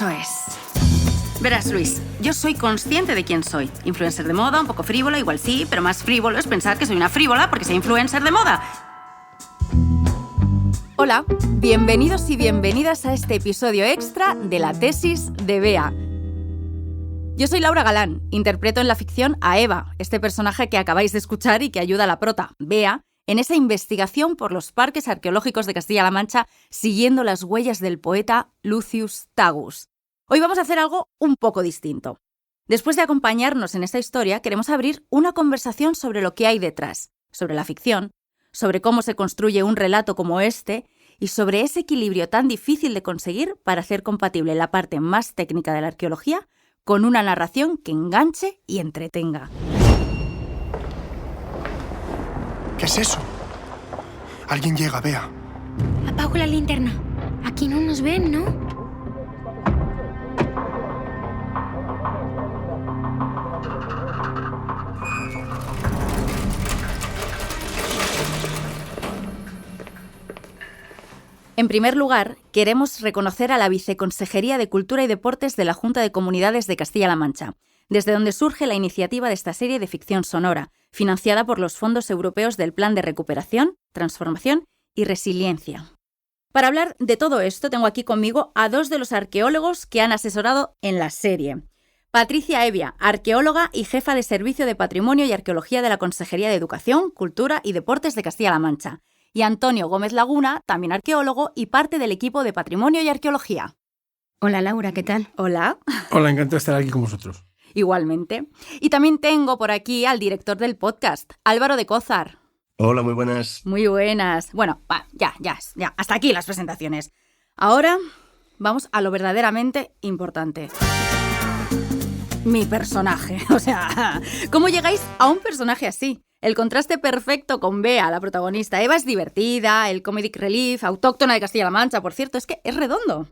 Eso es. Verás, Luis, yo soy consciente de quién soy. Influencer de moda, un poco frívola, igual sí, pero más frívolo es pensar que soy una frívola porque soy influencer de moda. Hola, bienvenidos y bienvenidas a este episodio extra de la tesis de Bea. Yo soy Laura Galán, interpreto en la ficción a Eva, este personaje que acabáis de escuchar y que ayuda a la prota, Bea, en esa investigación por los parques arqueológicos de Castilla-La Mancha siguiendo las huellas del poeta Lucius Tagus. Hoy vamos a hacer algo un poco distinto. Después de acompañarnos en esta historia, queremos abrir una conversación sobre lo que hay detrás, sobre la ficción, sobre cómo se construye un relato como este y sobre ese equilibrio tan difícil de conseguir para hacer compatible la parte más técnica de la arqueología con una narración que enganche y entretenga. ¿Qué es eso? Alguien llega, Bea. Apago la linterna. Aquí no nos ven, ¿no? En primer lugar, queremos reconocer a la Viceconsejería de Cultura y Deportes de la Junta de Comunidades de Castilla-La Mancha, desde donde surge la iniciativa de esta serie de ficción sonora, financiada por los fondos europeos del Plan de Recuperación, Transformación y Resiliencia. Para hablar de todo esto, tengo aquí conmigo a dos de los arqueólogos que han asesorado en la serie. Patricia Evia, arqueóloga y jefa de Servicio de Patrimonio y Arqueología de la Consejería de Educación, Cultura y Deportes de Castilla-La Mancha. Y Antonio Gómez Laguna, también arqueólogo y parte del equipo de Patrimonio y Arqueología. Hola Laura, ¿qué tal? Hola. Hola, encantado de estar aquí con vosotros. Igualmente. Y también tengo por aquí al director del podcast, Álvaro de Cózar. Hola, muy buenas. Muy buenas. Bueno, ya. Hasta aquí las presentaciones. Ahora vamos a lo verdaderamente importante. Mi personaje. O sea, ¿cómo llegáis a un personaje así? El contraste perfecto con Bea, la protagonista. Eva es divertida, el comedic relief, autóctona de Castilla-La Mancha, por cierto, es que es redondo.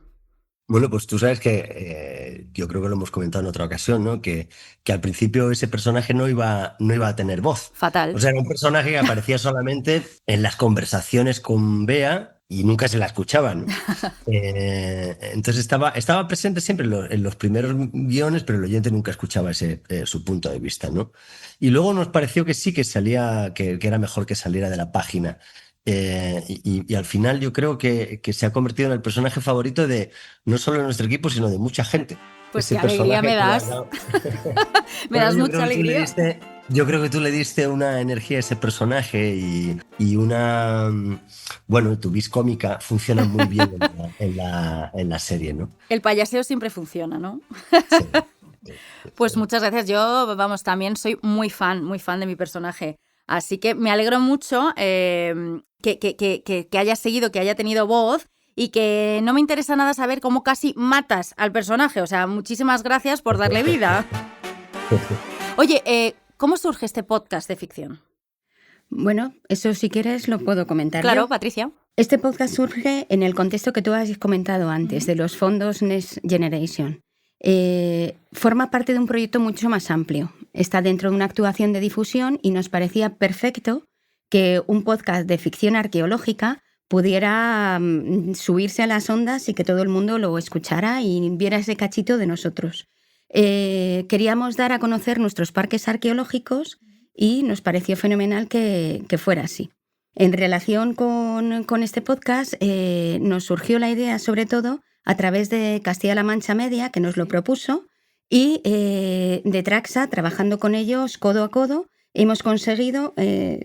Bueno, pues tú sabes que yo creo que lo hemos comentado en otra ocasión, ¿no? Que al principio ese personaje no iba a tener voz. Fatal. O sea, era un personaje que aparecía solamente en las conversaciones con Bea y nunca se la escuchaban. Entonces estaba presente siempre en los primeros guiones, pero el oyente nunca escuchaba su punto de vista, ¿no? Y luego nos pareció que sí que salía, que era mejor que saliera de la página. Y al final yo creo que se ha convertido en el personaje favorito de no solo de nuestro equipo, sino de mucha gente. Pues qué alegría me das. Me das mucha alegría. Yo creo que tú le diste una energía a ese personaje y una... Bueno, tu vis cómica funciona muy bien en la serie, ¿no? El payaseo siempre funciona, ¿no? Sí. Pues muchas gracias. Yo, también soy muy fan de mi personaje. Así que me alegro mucho que haya seguido, que haya tenido voz y que no me interesa nada saber cómo casi matas al personaje. O sea, muchísimas gracias por darle vida. Oye, ¿cómo surge este podcast de ficción? Bueno, eso si quieres lo puedo comentar. Claro, yo. Patricia. Este podcast surge en el contexto que tú has comentado antes, de los fondos Next Generation. Forma parte de un proyecto mucho más amplio. Está dentro de una actuación de difusión y nos parecía perfecto que un podcast de ficción arqueológica pudiera subirse a las ondas y que todo el mundo lo escuchara y viera ese cachito de nosotros. Queríamos dar a conocer nuestros parques arqueológicos y nos pareció fenomenal que fuera así. En relación con este podcast, nos surgió la idea, sobre todo, a través de Castilla-La Mancha Media, que nos lo propuso, y de Traxa, trabajando con ellos codo a codo, hemos conseguido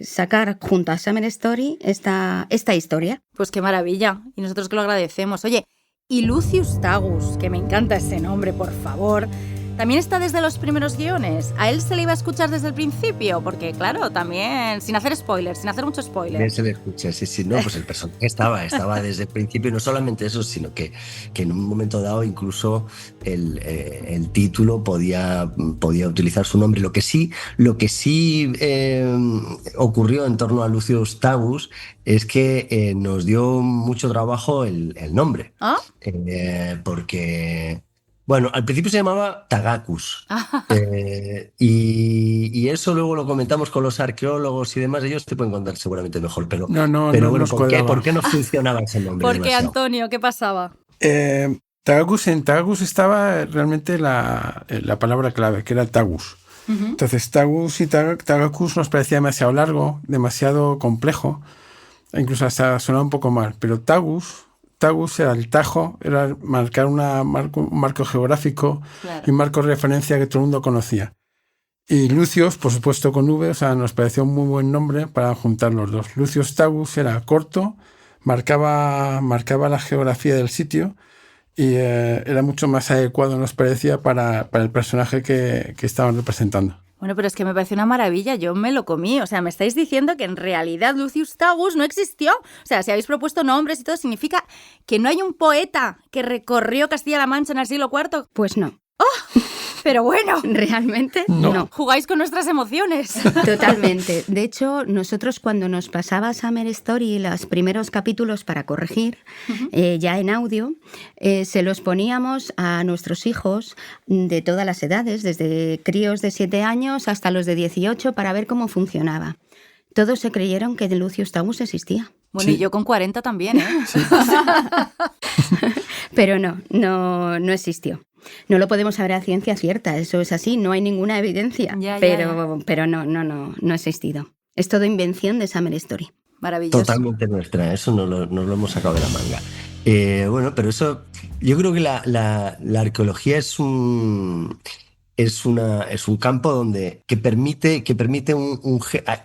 sacar junto a Summer Story esta historia. Pues qué maravilla, y nosotros que lo agradecemos. Oye, y Lucius Tagus, que me encanta ese nombre, por favor, ¿también está desde los primeros guiones? ¿A él se le iba a escuchar desde el principio? Porque, claro, también, sin hacer spoilers, sin hacer mucho spoiler. Se le escucha, sí. No, pues el personaje estaba desde el principio, y no solamente eso, sino que en un momento dado incluso el título podía utilizar su nombre. Lo que sí ocurrió en torno a Lucius Tagus es que nos dio mucho trabajo el nombre. ¿Ah? Porque... Bueno, al principio se llamaba Tagacus y eso luego lo comentamos con los arqueólogos y demás. Ellos te pueden contar seguramente mejor, pero bueno, ¿por qué no funcionaba ese nombre? ¿Por qué, demasiado? Antonio? ¿Qué pasaba? En Tagus estaba realmente la palabra clave, que era Tagus. Entonces Tagus y Tagakus nos parecía demasiado largo, demasiado complejo, incluso hasta sonaba un poco mal. Pero Tagus era el tajo, era marcar un marco geográfico, claro, y un marco de referencia que todo el mundo conocía. Y Lucius, por supuesto con V, o sea, nos pareció un muy buen nombre para juntar los dos. Lucius Tagus era corto, marcaba la geografía del sitio y era mucho más adecuado, nos parecía, para el personaje que estaban representando. Bueno, pero es que me parece una maravilla, yo me lo comí. O sea, me estáis diciendo que en realidad Lucius Tagus no existió. O sea, si habéis propuesto nombres y todo, ¿significa que no hay un poeta que recorrió Castilla-La Mancha en el siglo IV? Pues no. ¡Oh! Pero bueno, realmente no. Jugáis con nuestras emociones. Totalmente. De hecho, nosotros cuando nos pasaba Summer Story los primeros capítulos para corregir, ya en audio, se los poníamos a nuestros hijos de todas las edades, desde críos de 7 años hasta los de 18, para ver cómo funcionaba. Todos se creyeron que Lucius Tagus existía. Bueno, sí. Y yo con 40 también, ¿eh? Sí. Pero no existió. No lo podemos saber a ciencia cierta, eso es así, no hay ninguna evidencia, pero no ha existido. Es todo invención de Summer Story. Maravilloso. Totalmente nuestra, eso no lo hemos sacado de la manga. Bueno, pero eso, yo creo que la arqueología es un campo que permite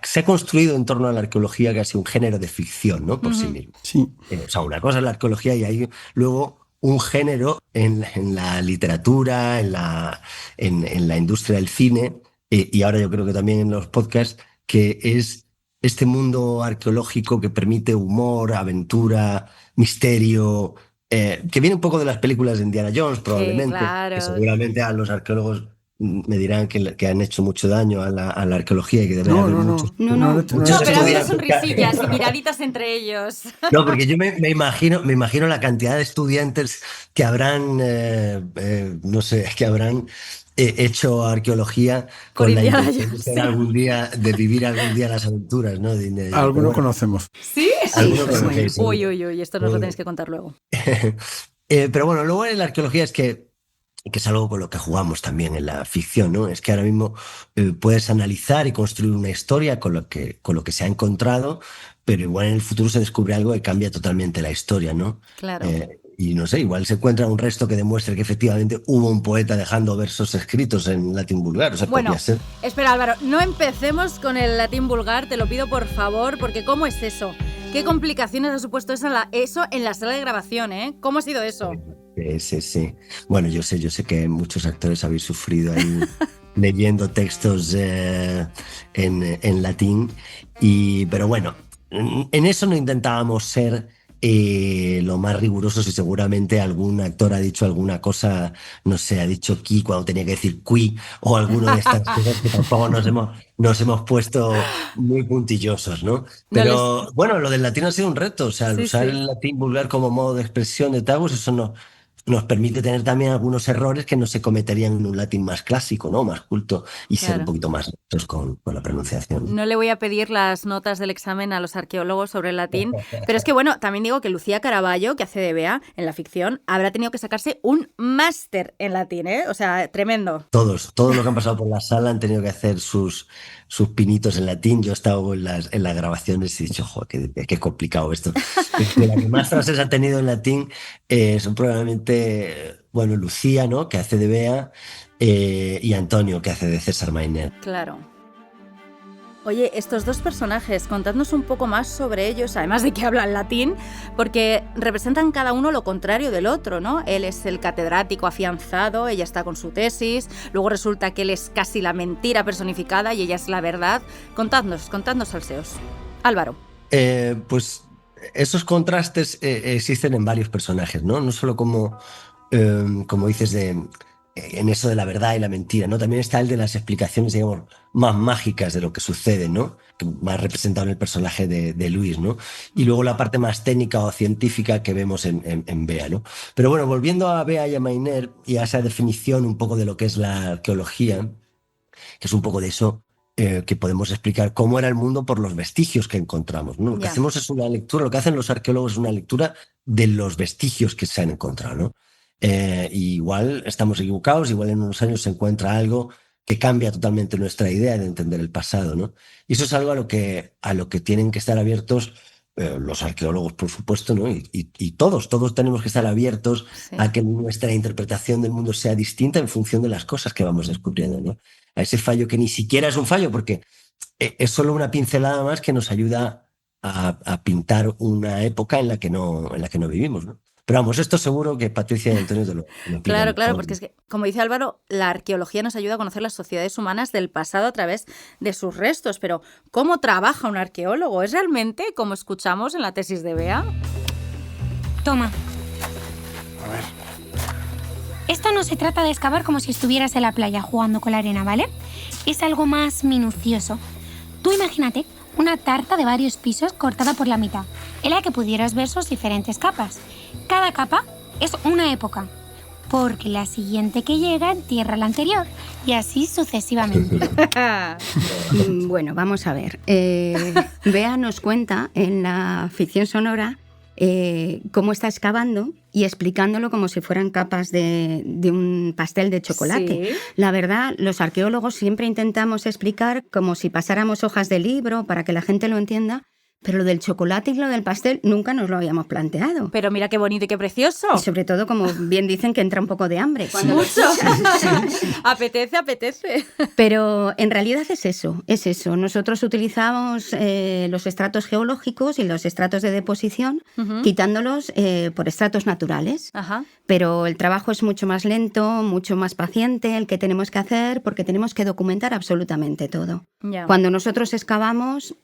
se ha construido en torno a la arqueología casi un género de ficción, ¿no? Por sí mismo. Sí. O sea, una cosa es la arqueología y hay luego un género en la literatura, en la industria del cine, y ahora yo creo que también en los podcasts, que es este mundo arqueológico que permite humor, aventura, misterio, que viene un poco de las películas de Indiana Jones, probablemente, claro, que seguramente a los arqueólogos me dirán que han hecho mucho daño a la arqueología y que deberían haber muchos. No, pero ha habido sonrisillas y miraditas entre ellos. No, porque yo me imagino la cantidad de estudiantes que habrán, que habrán hecho arqueología con la intención de vivir algún día las aventuras, ¿no? Algunos conocemos. ¿Sí? Algunos conocéis. Uy, esto nos lo tenéis que contar luego. Pero bueno, luego en la arqueología es que es algo con lo que jugamos también en la ficción, ¿no? Es que ahora mismo puedes analizar y construir una historia con lo que se ha encontrado, pero igual en el futuro se descubre algo que cambia totalmente la historia, ¿no? Claro. Y no sé, igual se encuentra un resto que demuestre que efectivamente hubo un poeta dejando versos escritos en latín vulgar. O sea, bueno, podría ser. Espera, Álvaro, no empecemos con el latín vulgar, te lo pido por favor, porque ¿cómo es eso? ¿Qué complicaciones ha supuesto eso en la sala de grabación, eh? ¿Cómo ha sido eso? Sí. Bueno, yo sé que muchos actores habéis sufrido ahí leyendo textos en latín, pero bueno, en eso no intentábamos ser lo más rigurosos y seguramente algún actor ha dicho alguna cosa, no sé, ha dicho qui cuando tenía que decir qui o alguna de estas cosas que tampoco nos hemos puesto muy puntillosos, ¿no? Pero bueno, lo del latín ha sido un reto, o sea, al usar el latín vulgar como modo de expresión de Tagus, eso nos permite tener también algunos errores que no se cometerían en un latín más clásico, ¿no? Más culto y ser un poquito más rectos con la pronunciación. No le voy a pedir las notas del examen a los arqueólogos sobre el latín, pero es que bueno, también digo que Lucía Caraballo, que hace de Bea en la ficción, habrá tenido que sacarse un máster en latín, ¿eh? O sea, tremendo. Todos los que han pasado por la sala han tenido que hacer sus pinitos en latín. Yo he estado en las grabaciones y he dicho, joder, qué complicado esto. La que más frases ha tenido en latín son probablemente, bueno, Lucía, ¿no? Que hace de Bea, y Antonio, que hace de César Mainer. Claro. Oye, estos dos personajes, contadnos un poco más sobre ellos, además de que hablan latín, porque representan cada uno lo contrario del otro, ¿no? Él es el catedrático afianzado, ella está con su tesis, luego resulta que él es casi la mentira personificada y ella es la verdad. Contadnos, salseos. Álvaro. Pues esos contrastes existen en varios personajes, ¿no? No solo como dices en eso de la verdad y la mentira, ¿no? También está el de las explicaciones, digamos, más mágicas de lo que sucede, ¿no? Más representado en el personaje de Luis, ¿no? Y luego la parte más técnica o científica que vemos en Bea, ¿no? Pero bueno, volviendo a Bea y a Mainer y a esa definición un poco de lo que es la arqueología, que es un poco de eso que podemos explicar cómo era el mundo por los vestigios que encontramos, ¿no? Lo que hacemos es una lectura, lo que hacen los arqueólogos es una lectura de los vestigios que se han encontrado, ¿no? Y igual estamos equivocados, igual en unos años se encuentra algo que cambia totalmente nuestra idea de entender el pasado, ¿no? Y eso es algo a lo que tienen que estar abiertos los arqueólogos, por supuesto, ¿no? Y todos tenemos que estar abiertos a que nuestra interpretación del mundo sea distinta en función de las cosas que vamos descubriendo, ¿no? A ese fallo que ni siquiera es un fallo, porque es solo una pincelada más que nos ayuda a pintar una época en la que no vivimos, ¿no? Pero vamos, esto seguro que Patricia y Antonio te lo explican Claro, mejor. porque es que, como dice Álvaro, la arqueología nos ayuda a conocer las sociedades humanas del pasado a través de sus restos. Pero, ¿cómo trabaja un arqueólogo? ¿Es realmente como escuchamos en la tesis de Bea? Toma. A ver. Esto no se trata de excavar como si estuvieras en la playa jugando con la arena, ¿vale? Es algo más minucioso. Tú imagínate una tarta de varios pisos cortada por la mitad, en la que pudieras ver sus diferentes capas. Cada capa es una época, porque la siguiente que llega entierra la anterior, y así sucesivamente. Bueno, vamos a ver. Bea nos cuenta en la ficción sonora cómo está excavando y explicándolo como si fueran capas de un pastel de chocolate. Sí. La verdad, los arqueólogos siempre intentamos explicar como si pasáramos hojas de libro para que la gente lo entienda, pero lo del chocolate y lo del pastel nunca nos lo habíamos planteado. Pero mira qué bonito y qué precioso. Y sobre todo, como bien dicen, que entra un poco de hambre. Mucho. Apetece. Pero en realidad es eso. Nosotros utilizamos los estratos geológicos y los estratos de deposición, quitándolos por estratos naturales. Ajá. Pero el trabajo es mucho más lento, mucho más paciente el que tenemos que hacer, porque tenemos que documentar absolutamente todo. Ya. Cuando nosotros excavamos,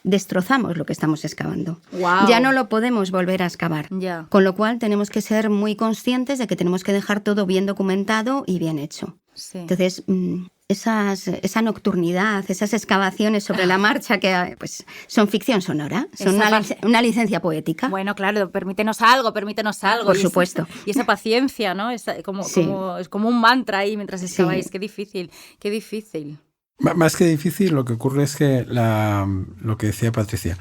destrozamos lo que estamos excavando. Guau. Ya no lo podemos volver a excavar. Ya. Con lo cual tenemos que ser muy conscientes de que tenemos que dejar todo bien documentado y bien hecho. Sí. Entonces, esa nocturnidad, esas excavaciones sobre la marcha, que pues, son ficción sonora, son una licencia poética. Bueno, claro, permítenos algo. Por supuesto. Y esa paciencia, ¿no? Es como un mantra ahí mientras excaváis. Sí. Qué difícil. Más que difícil, lo que ocurre es que lo que decía Patricia,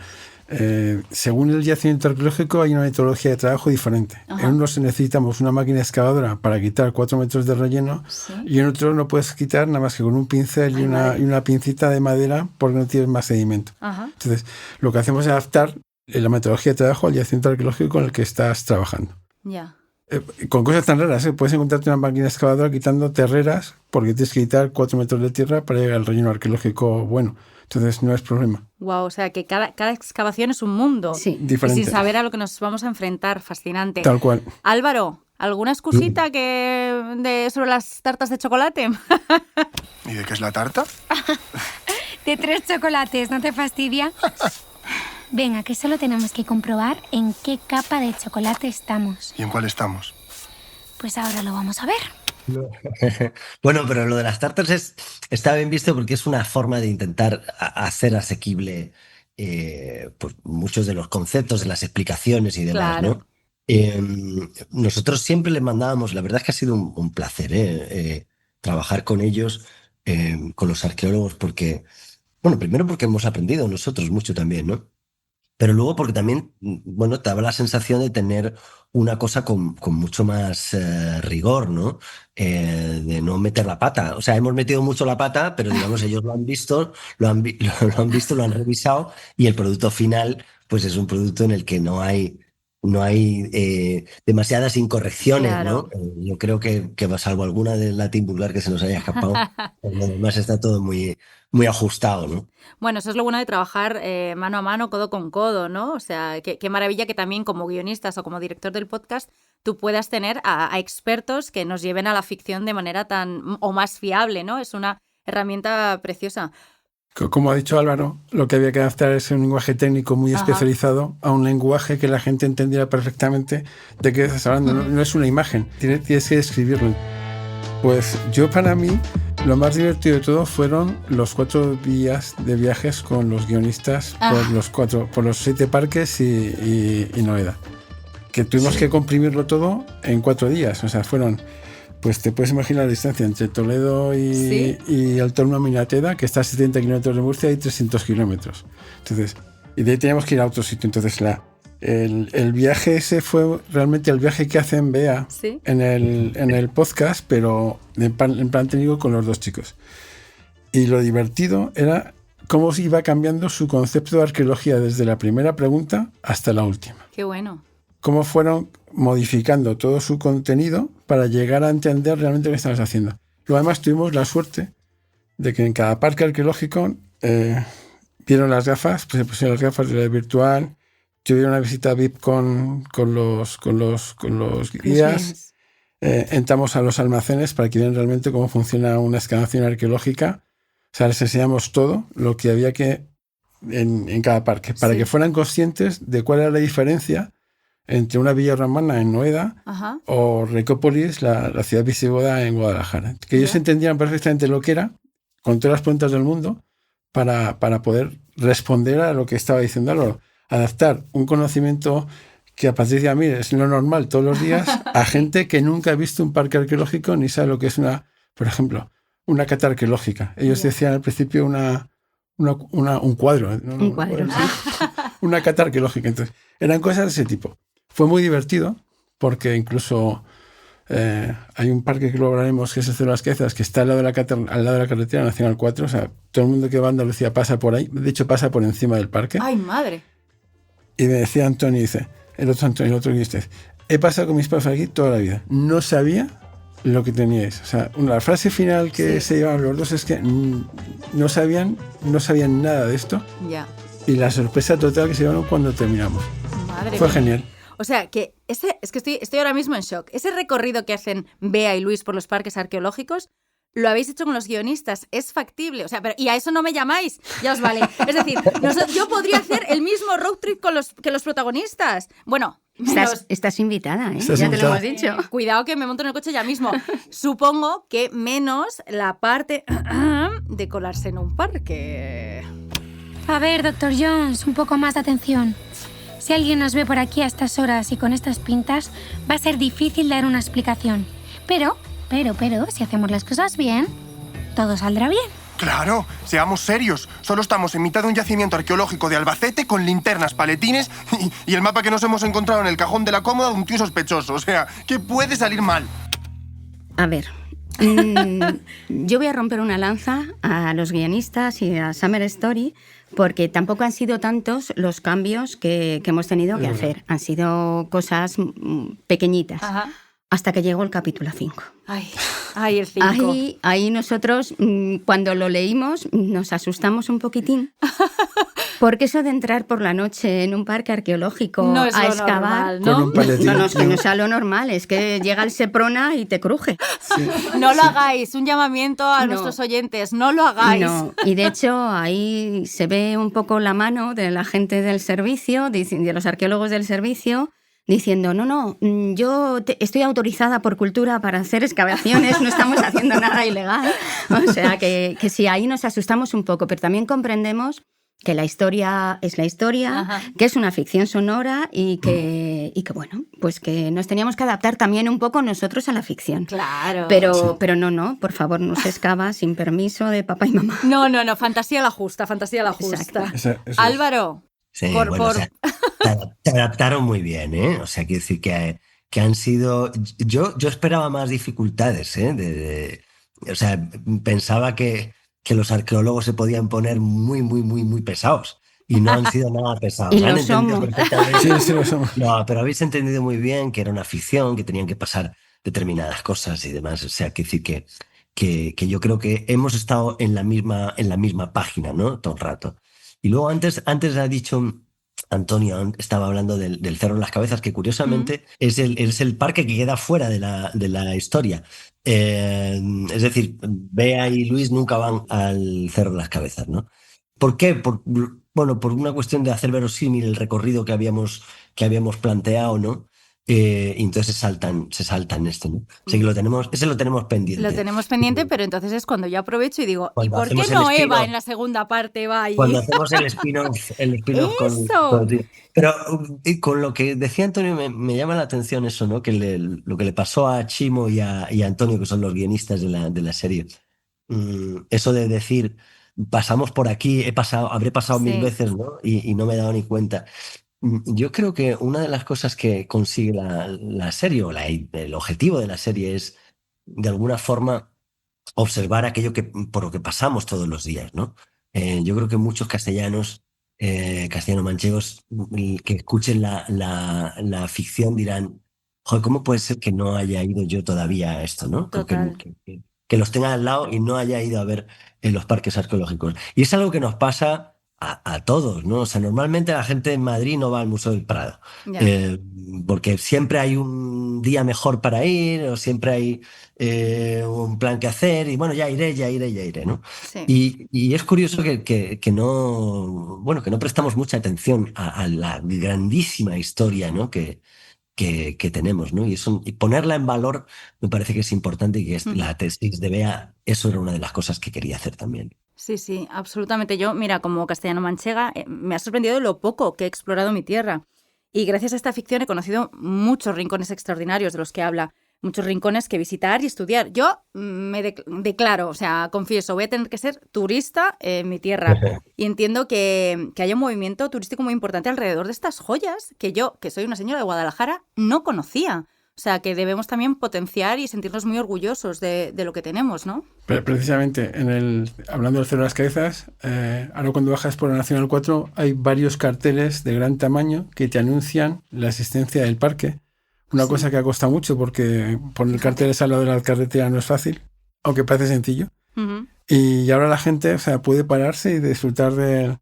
según el yacimiento arqueológico hay una metodología de trabajo diferente. Ajá. En unos necesitamos una máquina excavadora para quitar 4 metros de relleno, Sí. y en otro no puedes quitar nada más que con un pincel y una pincita de madera porque no tienes más sedimento. Ajá. Entonces, lo que hacemos es adaptar la metodología de trabajo al yacimiento arqueológico con el que estás trabajando. Ya. Con cosas tan raras, puedes encontrarte una máquina excavadora quitando terreras porque tienes que quitar 4 metros de tierra para llegar al relleno arqueológico bueno. Entonces no es problema. Wow, o sea que cada excavación es un mundo. Sí. Diferente. Y sin saber a lo que nos vamos a enfrentar. Fascinante. Tal cual. Álvaro, ¿alguna excusita sobre las tartas de chocolate? ¿Y de qué es la tarta? De 3 chocolates, ¿no te fastidia? Venga, que solo tenemos que comprobar en qué capa de chocolate estamos. ¿Y en cuál estamos? Pues ahora lo vamos a ver. Bueno, pero lo de las tartas está bien visto porque es una forma de intentar hacer asequible pues muchos de los conceptos, de las explicaciones y demás, Claro. ¿no? Nosotros siempre les mandábamos, la verdad es que ha sido un placer trabajar con ellos, con los arqueólogos, porque, bueno, primero porque hemos aprendido nosotros mucho también, ¿no? Pero luego porque también, bueno, te daba la sensación de tener una cosa con mucho más rigor, ¿no? De no meter la pata. O sea, hemos metido mucho la pata, pero digamos, ellos lo han visto, lo han revisado, y el producto final, pues es un producto en el que no hay demasiadas incorrecciones, Claro. ¿no? Yo creo que salvo alguna del latín vulgar que se nos haya escapado, lo demás está todo muy, muy ajustado, ¿no? Bueno, eso es lo bueno de trabajar mano a mano, codo con codo, ¿no? O sea, qué maravilla que también como guionistas o como director del podcast tú puedas tener a expertos que nos lleven a la ficción de manera o más fiable, ¿no? Es una herramienta preciosa. Como ha dicho Álvaro, lo que había que adaptar es un lenguaje técnico muy Ajá. especializado a un lenguaje que la gente entendiera perfectamente de qué estás hablando. No es una imagen, tienes que describirlo. Pues yo, para mí, lo más divertido de todo fueron los 4 días de viajes con los guionistas por los 7 parques y Noeda. Que tuvimos que comprimirlo todo en 4 días. O sea, fueron... Pues te puedes imaginar la distancia entre Toledo y el Torno a Minateda, que está a 70 kilómetros de Murcia y 300 kilómetros. Entonces, y de ahí teníamos que ir a otro sitio. Entonces, el viaje ese fue realmente el viaje que hacen Bea ¿Sí? en el podcast, pero en plan técnico con los dos chicos. Y lo divertido era cómo se iba cambiando su concepto de arqueología desde la primera pregunta hasta la última. Qué bueno. Cómo fueron modificando todo su contenido para llegar a entender realmente lo que estabas haciendo. Luego, además, tuvimos la suerte de que en cada parque arqueológico vieron las gafas, pues se pusieron las gafas de realidad virtual, tuvieron una visita VIP con los guías, entramos a los almacenes para que vean realmente cómo funciona una excavación arqueológica. O sea, les enseñamos todo lo que había que en cada parque, para que fueran conscientes de cuál era la diferencia entre una villa romana en Noeda o Recópolis, la ciudad visigoda en Guadalajara. Que ellos entendieran perfectamente lo que era, con todas las preguntas del mundo, para poder responder a lo que estaba diciendo, adaptar un conocimiento que a Patricia mí es lo normal todos los días a gente que nunca ha visto un parque arqueológico ni sabe lo que es por ejemplo, una cata arqueológica. Ellos decían al principio un cuadro. Un cuadro, sí. Una cata arqueológica. Entonces, eran cosas de ese tipo. Fue muy divertido porque incluso hay un parque que luego hablaremos, que es el Cerro de las Cabezas, que está al lado de la carretera Nacional 4. O sea, todo el mundo que va a Andalucía pasa por ahí. De hecho, pasa por encima del parque. ¡Ay, madre! Y me decía Antonio, dice, el otro guionista, he pasado con mis padres aquí toda la vida. No sabía lo que teníais. O sea, la frase final que se llevaban los dos es que no sabían nada de esto. Ya. Y la sorpresa total que se llevaron cuando terminamos. Madre Fue mía. genial. O sea, que es que estoy ahora mismo en shock. Ese recorrido que hacen Bea y Luis por los parques arqueológicos, lo habéis hecho con los guionistas. Es factible. O sea, y a eso no me llamáis. Ya os vale. Es decir, yo podría hacer el mismo road trip que los protagonistas. Bueno, Estás invitada, ¿eh? Estás ya invitada. te lo hemos dicho. cuidado que me monto en el coche ya mismo. Supongo que menos la parte de colarse en un parque. A ver, Dr. Jones, un poco más de atención. Si alguien nos ve por aquí a estas horas y con estas pintas, va a ser difícil dar una explicación. Pero, si hacemos las cosas bien, todo saldrá bien. Claro, seamos serios. Solo estamos en mitad de un yacimiento arqueológico de Albacete con linternas, paletines y el mapa que nos hemos encontrado en el cajón de la cómoda de un tío sospechoso. O sea, ¿qué puede salir mal? A ver, yo voy a romper una lanza a los guionistas y a Summer Story porque tampoco han sido tantos los cambios que hemos tenido que hacer. Han sido cosas pequeñitas. Ajá. Hasta que llegó el capítulo 5. Ay, el 5. Ahí nosotros, cuando lo leímos, nos asustamos un poquitín. Porque eso de entrar por la noche en un parque arqueológico No es a lo excavar... normal, ¿no? Con un paletín. No, es que no sea lo normal, es que llega el Seprona y te cruje. No lo hagáis, un llamamiento a nuestros oyentes, no lo hagáis. No, y de hecho ahí se ve un poco la mano de la gente del servicio, de los arqueólogos del servicio, diciendo, no, yo estoy autorizada por cultura para hacer excavaciones, no estamos haciendo nada ilegal. O sea que sí, ahí nos asustamos un poco, pero también comprendemos que la historia es la historia, Ajá. que es una ficción sonora y que bueno, pues que nos teníamos que adaptar también un poco nosotros a la ficción. Claro. Pero no, por favor, no se excava sin permiso de papá y mamá. No, fantasía la justa, fantasía la justa. Exacto. Eso es. Álvaro, Sí, Por- bueno, por- o sea, se adaptaron muy bien, ¿eh? O sea, quiero decir que han sido... Yo esperaba más dificultades, ¿eh? O sea, pensaba que los arqueólogos se podían poner muy pesados. Y no han sido nada pesados. Y lo Han entendido somos. perfectamente. Sí, lo somos. No, pero habéis entendido muy bien que era una ficción, que tenían que pasar determinadas cosas y demás. O sea, quiero decir que yo creo que hemos estado en la misma página, ¿no? Todo el rato. Y luego antes ha dicho Antonio, estaba hablando del Cerro de las Cabezas, que curiosamente es el parque que queda fuera de la historia. Es decir, Bea y Luis nunca van al Cerro de las Cabezas, ¿no? ¿Por qué? Por una cuestión de hacer verosímil el recorrido que habíamos planteado, ¿no? Y entonces se saltan esto, ¿no? Así que lo tenemos pendiente. lo tenemos pendiente, pero entonces es cuando yo aprovecho y digo, ¿y Cuando por qué hacemos el no Eva spin-off. en la segunda parte va ahí? Cuando hacemos el spin-off ¡Eso! Pero y con lo que decía Antonio me llama la atención eso, ¿no? Que lo que le pasó a Chimo y a Antonio, que son los guionistas de la serie. Eso de decir, pasamos por aquí, habré pasado Sí. 1000 veces, ¿no? Y no me he dado ni cuenta. Yo creo que una de las cosas que consigue la serie, o el objetivo de la serie, es de alguna forma observar aquello por lo que pasamos todos los días, ¿no? Yo creo que muchos castellanos, castellano-manchegos, que escuchen la ficción dirán, joder, ¿cómo puede ser que no haya ido yo todavía a esto, ¿no? Total. Que los tenga al lado y no haya ido a ver en los parques arqueológicos. Y es algo que nos pasa a todos, ¿no? O sea, normalmente la gente en Madrid no va al Museo del Prado, Ya. porque siempre hay un día mejor para ir, o siempre hay un plan que hacer, y bueno, ya iré, ¿no? Sí. Y es curioso que no, bueno, que no prestamos mucha atención a la grandísima historia, ¿no? que tenemos, ¿no? Y ponerla en valor me parece que es importante, y que es la tesis de Bea, eso era una de las cosas que quería hacer también. Sí, sí, absolutamente. Yo, mira, como castellano-manchega, me ha sorprendido lo poco que he explorado mi tierra. Y gracias a esta ficción he conocido muchos rincones extraordinarios de los que habla, muchos rincones que visitar y estudiar. Yo me declaro, o sea, confieso, voy a tener que ser turista en mi tierra. Y entiendo que haya un movimiento turístico muy importante alrededor de estas joyas que yo, que soy una señora de Guadalajara, no conocía. O sea, que debemos también potenciar y sentirnos muy orgullosos de lo que tenemos, ¿no? Pero precisamente, hablando del Cerro de las Cabezas, ahora cuando bajas por la Nacional 4 hay varios carteles de gran tamaño que te anuncian la existencia del parque. Una cosa que ha costado mucho, porque poner carteles al lado de la carretera no es fácil, aunque parece sencillo. Uh-huh. Y ahora la gente, o sea, puede pararse y disfrutar del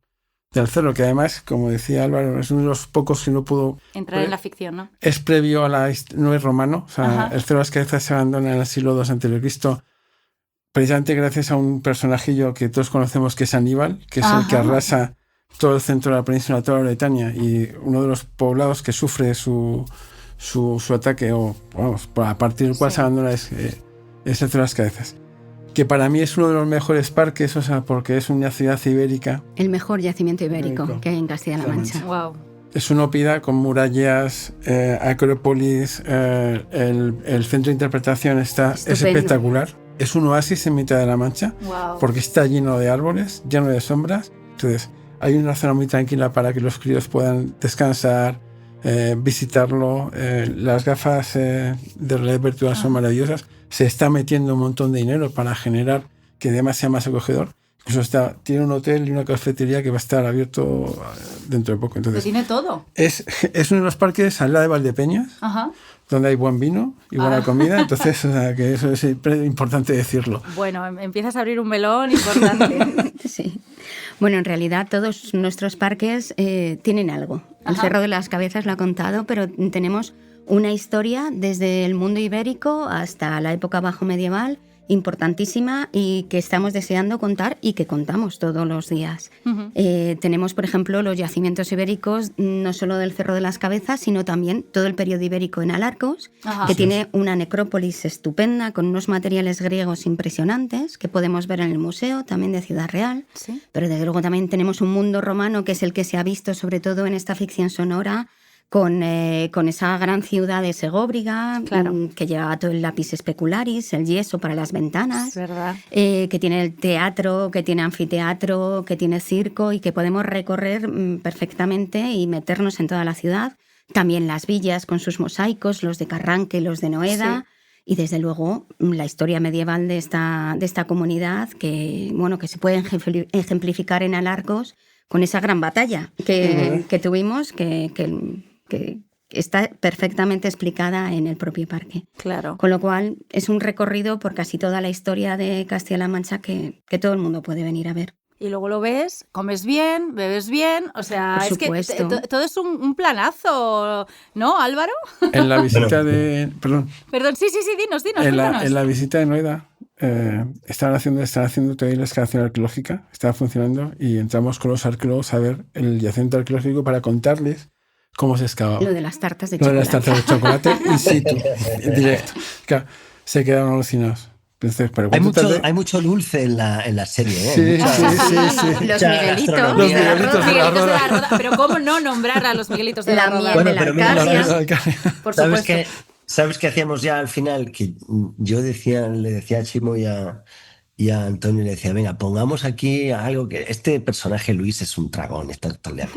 cerro, que además, como decía Álvaro, es uno de los pocos que no pudo entrar en la ficción, ¿no? Es previo a no es romano. O sea, Ajá. el Cerro de las Cabezas se abandona en el siglo II a.C., precisamente gracias a un personajillo que todos conocemos, que es Aníbal, que es el que arrasa todo el centro de la península, toda la Bretaña, y uno de los poblados que sufre su ataque, o vamos, a partir del cual se abandona, es el Cerro de las Cabezas, que para mí es uno de los mejores parques, o sea, porque es una ciudad ibérica. El mejor yacimiento ibérico que hay en Castilla-La Mancha. Wow. Es una ópida con murallas, acrópolis, el centro de interpretación es espectacular. Es un oasis en mitad de la Mancha, porque está lleno de árboles, lleno de sombras. Entonces, hay una zona muy tranquila para que los críos puedan descansar, visitarlo. Las gafas de realidad virtual son maravillosas. Se está metiendo un montón de dinero para generar que además sea más acogedor. Incluso tiene un hotel y una cafetería que va a estar abierto dentro de poco. Entonces, tiene todo. Es uno de los parques al lado de Valdepeñas, donde hay buen vino y buena comida. Entonces, o sea, que eso es importante decirlo. Bueno, empiezas a abrir un melón importante. Sí. Bueno, en realidad todos nuestros parques tienen algo. El Cerro de las Cabezas lo ha contado, pero tenemos una historia desde el mundo ibérico hasta la época bajo medieval, importantísima, y que estamos deseando contar y que contamos todos los días. Tenemos, por ejemplo, los yacimientos ibéricos, no solo del Cerro de las Cabezas, sino también todo el periodo ibérico en Alarcos, que tiene una necrópolis estupenda con unos materiales griegos impresionantes que podemos ver en el museo, también de Ciudad Real. ¿Sí? Pero desde luego también tenemos un mundo romano, que es el que se ha visto sobre todo en esta ficción sonora, con esa gran ciudad de Segóbriga, que lleva todo el lápiz specularis, el yeso para las ventanas, Es verdad. que tiene el teatro, que tiene anfiteatro, que tiene circo, y que podemos recorrer perfectamente y meternos en toda la ciudad. También las villas con sus mosaicos, los de Carranque, los de Noeda. Sí. Y desde luego la historia medieval de esta comunidad, que se puede ejemplificar en Alarcos con esa gran batalla que tuvimos, que está perfectamente explicada en el propio parque. Claro. Con lo cual es un recorrido por casi toda la historia de Castilla-La Mancha que todo el mundo puede venir a ver. Y luego lo ves, comes bien, bebes bien, o sea, por supuesto. Es que todo es un planazo, ¿no, Álvaro? En la visita de... Perdón, sí, dinos. En la visita de Noeda están haciendo todavía la excavación arqueológica, estaba funcionando, y entramos con los arqueólogos a ver el yacimiento arqueológico para contarles cómo se excavaba. Lo de las tartas de chocolate. Lo de las tartas de chocolate in situ, en directo. Claro, se quedaron alucinados. Entonces, hay mucho dulce en la serie, ¿eh? Sí. Los Miguelitos de la Roda. Pero ¿cómo no nombrar a los Miguelitos de la Roda? Miel de la Arcadia. Por supuesto. ¿Sabes qué hacíamos ya al final? Que yo le decía a Chimo y a Antonio, le decía, venga, pongamos aquí algo que... Este personaje Luis es un dragón, está todo el día.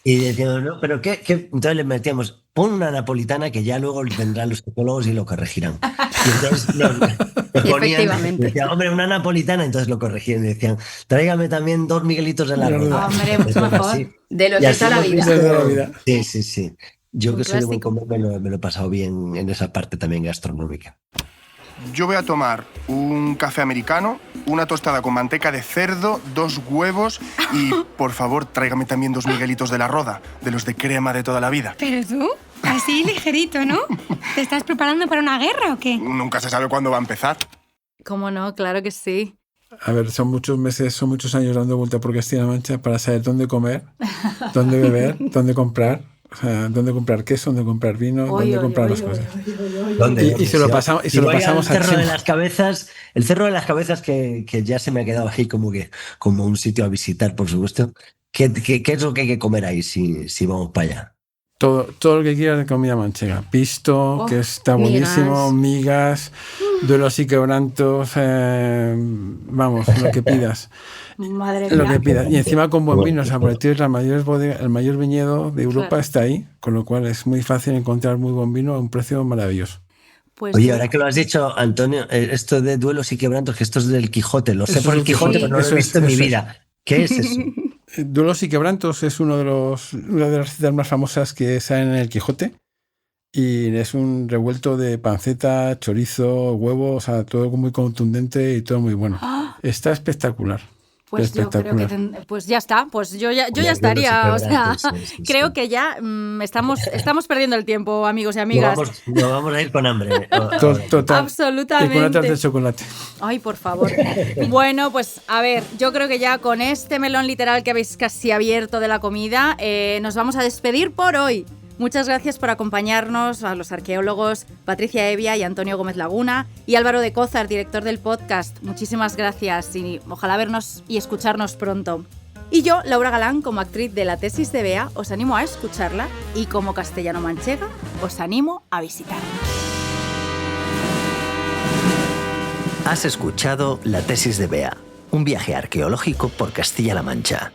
Y decíamos, no, pero ¿qué? Entonces le metíamos, pon una napolitana que ya luego vendrán los psicólogos y lo corregirán. Y entonces nos ponían, Efectivamente. decían, hombre, una napolitana, entonces lo corregían y decían, tráigame también 2 Miguelitos de la Roda. Hombre, mucho mejor. Sí. De los Y de así toda la hemos vida. visto- De toda la vida. Sí, sí, sí. Yo Un que soy de buen clásico. comer me lo he pasado bien en esa parte también gastronómica. Yo voy a tomar un café americano, una tostada con manteca de cerdo, 2 huevos y, por favor, tráigame también 2 Miguelitos de la Roda, de los de crema de toda la vida. Pero tú, así ligerito, ¿no? ¿Te estás preparando para una guerra o qué? Nunca se sabe cuándo va a empezar. ¿Cómo no? Claro que sí. A ver, son muchos meses, son muchos años dando vuelta por Castilla-La Mancha para saber dónde comer, dónde beber, dónde comprar. O sea, dónde comprar queso, dónde comprar vino, dónde comprar las cosas. ¿Dónde? Y se lo pasamos, y se Si lo voy pasamos al a Cerro de Chema. las Cabezas, el Cerro de las Cabezas que ya se me ha quedado ahí como un sitio a visitar, por supuesto. ¿Qué es lo que hay que comer ahí si vamos para allá? Todo lo que quieras de comida manchega. Pisto, Oh, que está buenísimo, migas, duelos y quebrantos, vamos, lo que pidas. Madre Lo que mía. pidas. Y encima con buen vino, o sea, porque tienes el mayor viñedo de Europa Claro. está ahí, con lo cual es muy fácil encontrar muy buen vino a un precio maravilloso. Pues Oye, yo- ahora que lo has dicho, Antonio, esto de duelos y quebrantos, que esto es del Quijote, lo sé Eso por es el del Quijote, Quijote. pero no lo Eso he es, visto en mi eso es. vida. ¿Qué es eso? Duelos y quebrantos es una de las citas más famosas que salen en el Quijote. Y es un revuelto de panceta, chorizo, huevo, o sea, todo muy contundente y todo muy bueno. ¡Ah! Está espectacular. Pues yo creo que espectacular. pues ya está, pues yo ya Hombre, estaría, o duelos y sea, quebrantos, sí, creo sí. que ya estamos perdiendo el tiempo, amigos y No amigas. vamos a ir con hambre. Total. Absolutamente. Y con una tarta de chocolate. Ay, por favor. Bueno, pues a ver, yo creo que ya con este melón literal que habéis casi abierto de la comida, nos vamos a despedir por hoy. Muchas gracias por acompañarnos a los arqueólogos Patricia Evia y Antonio Gómez Laguna y Álvaro de Cózar, director del podcast. Muchísimas gracias y ojalá vernos y escucharnos pronto. Y yo, Laura Galán, como actriz de La Tesis de Bea, os animo a escucharla y como castellano-manchega, os animo a visitarla. Has escuchado La Tesis de Bea, un viaje arqueológico por Castilla-La Mancha.